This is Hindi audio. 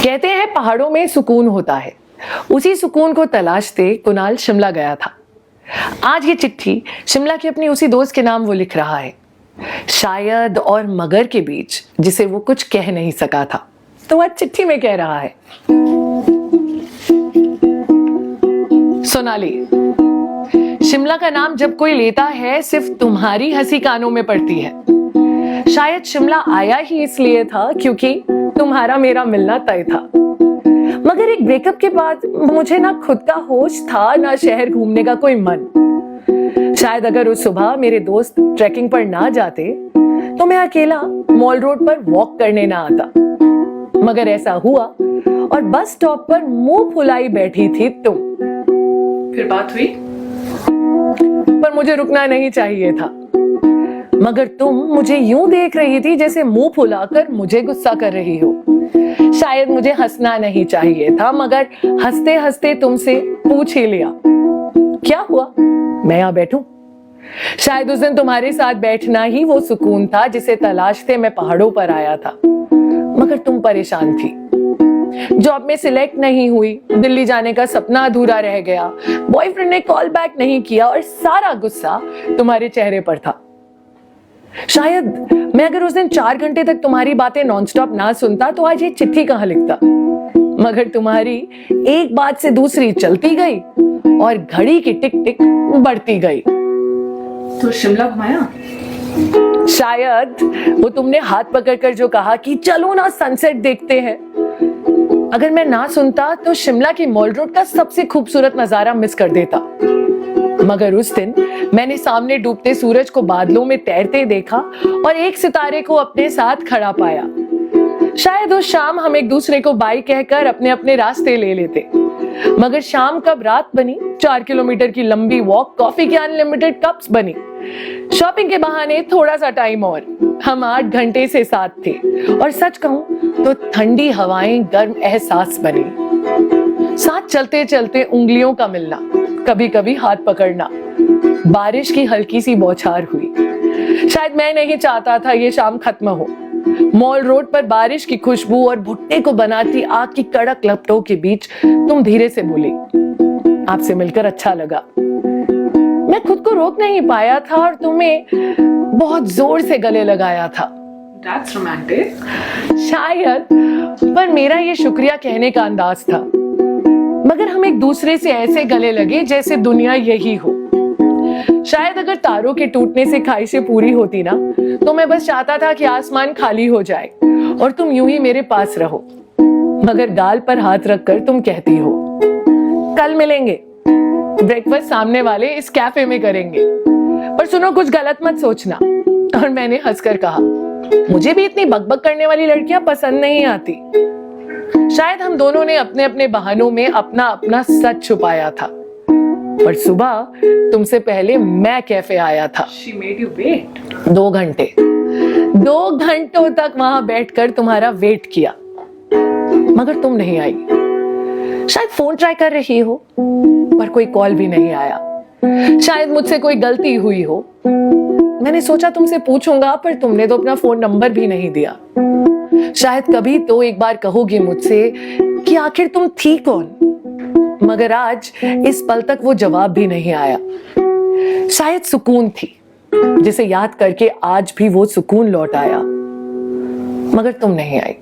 कहते हैं पहाड़ों में सुकून होता है। उसी सुकून को तलाशते कुणाल शिमला गया था। आज ये चिट्ठी शिमला की अपनी उसी दोस्त के नाम वो लिख रहा है। शायद और मगर के बीच जिसे वो कुछ कह नहीं सका था, तो आज चिट्ठी में कह रहा है। सोनाली, शिमला का नाम जब कोई लेता है सिर्फ तुम्हारी हंसी कानों में पड़ती है। शायद शिमला आया ही इसलिए था क्योंकि तुम्हारा मेरा मिलना तय था। मगर एक ब्रेकअप के बाद मुझे ना खुद का होश था, ना शहर घूमने का कोई मन। शायद अगर उस सुबह मेरे दोस्त ट्रैकिंग पर ना जाते तो मैं अकेला मॉल रोड पर वॉक करने ना आता। मगर ऐसा हुआ और बस स्टॉप पर मुंह फुलाई बैठी थी तुम। फिर बात हुई, पर मुझे रुकना नहीं चाहिए था। मगर तुम मुझे यूं देख रही थी जैसे मुंह फुलाकर मुझे गुस्सा कर रही हो। शायद मुझे हंसना नहीं चाहिए था, मगर हंसते हंसते तुमसे पूछ ही लिया, क्या हुआ, मैं यहां बैठूं? शायद उस दिन तुम्हारे साथ बैठना ही वो सुकून था जिसे तलाशते मैं पहाड़ों पर आया था। मगर तुम परेशान थी। जॉब में सिलेक्ट नहीं हुई, दिल्ली जाने का सपना अधूरा रह गया, बॉयफ्रेंड ने कॉल बैक नहीं किया और सारा गुस्सा तुम्हारे चेहरे पर था। शायद मैं अगर उस दिन 4 घंटे तक तुम्हारी बातें नॉनस्टॉप ना सुनता तो आज ये चिट्ठी कहां लिखता। मगर तुम्हारी एक बात से दूसरी चलती गई और घड़ी की टिक टिक बढ़ती गई। तो शिमला घुमाया? शायद वो तुमने हाथ पकड़कर जो कहा कि चलो ना सनसेट देखते हैं, अगर मैं ना सुनता तो शिमला की मॉल रोड का सबसे खूबसूरत नजारा मिस कर देता। मगर उस दिन मैंने सामने डूबते सूरज को बादलों में तैरते देखा और एक सितारे को अपने साथ खड़ा पाया। शायद उस शाम हम एक दूसरे को बाय कहकर अपने अपने रास्ते ले लेते। मगर शाम कब रात बनी, 4 किलोमीटर की लंबी वॉक, कॉफी के अनलिमिटेड कप्स बनी, शॉपिंग के बहाने थोड़ा सा टाइम और। हम 8 घंटे से साथ थे और सच कहूं तो ठंडी हवाएं गर्म एहसास बनी। साथ चलते चलते उंगलियों का मिलना, कभी कभी हाथ पकड़ना, बारिश की हल्की सी बौछार हुई। शायद मैं नहीं चाहता था ये शाम खत्म हो। मॉल रोड पर बारिश की खुशबू और भुट्टे को बनाती आग की कड़क लपटों के बीच तुम धीरे से बोली, आपसे मिलकर अच्छा लगा। मैं खुद को रोक नहीं पाया था और तुम्हें बहुत जोर से गले लगाया था। That's romantic. शायद, पर मेरा ये शुक्रिया कहने का अंदाज था। मगर हम एक दूसरे से ऐसे गले लगे जैसे दुनिया यही हो। शायद अगर तारों के टूटने से ख्वाहिशें पूरी होती ना, तो मैं बस चाहता था कि आसमान खाली हो जाए और तुम यूं ही मेरे पास रहो। मगर गाल पर हाथ रखकर तुम कहती हो, कल मिलेंगे, ब्रेकफास्ट सामने वाले इस कैफे में करेंगे, पर सुनो कुछ गलत मत सोचना। और मैंने हंसकर कहा, मुझे भी इतनी बकबक करने वाली लड़कियां पसंद नहीं आती। शायद हम दोनों ने अपने अपने बहानों में अपना अपना सच छुपाया था। पर सुबह तुमसे पहले मैं कैफे आया था। She made you wait. 2 घंटे, 2 घंटों तक वहां बैठकर तुम्हारा वेट किया, मगर तुम नहीं आई। शायद फोन ट्राई कर रही हो, पर कोई कॉल भी नहीं आया। शायद मुझसे कोई गलती हुई हो। मैंने सोचा तुमसे पूछूंगा, पर तुमने तो अपना फोन नंबर भी नहीं दिया। शायद कभी तो एक बार कहोगी मुझसे कि आखिर तुम थी कौन, मगर आज इस पल तक वो जवाब भी नहीं आया। शायद सुकून थी जिसे याद करके आज भी वो सुकून लौट आया, मगर तुम नहीं आई।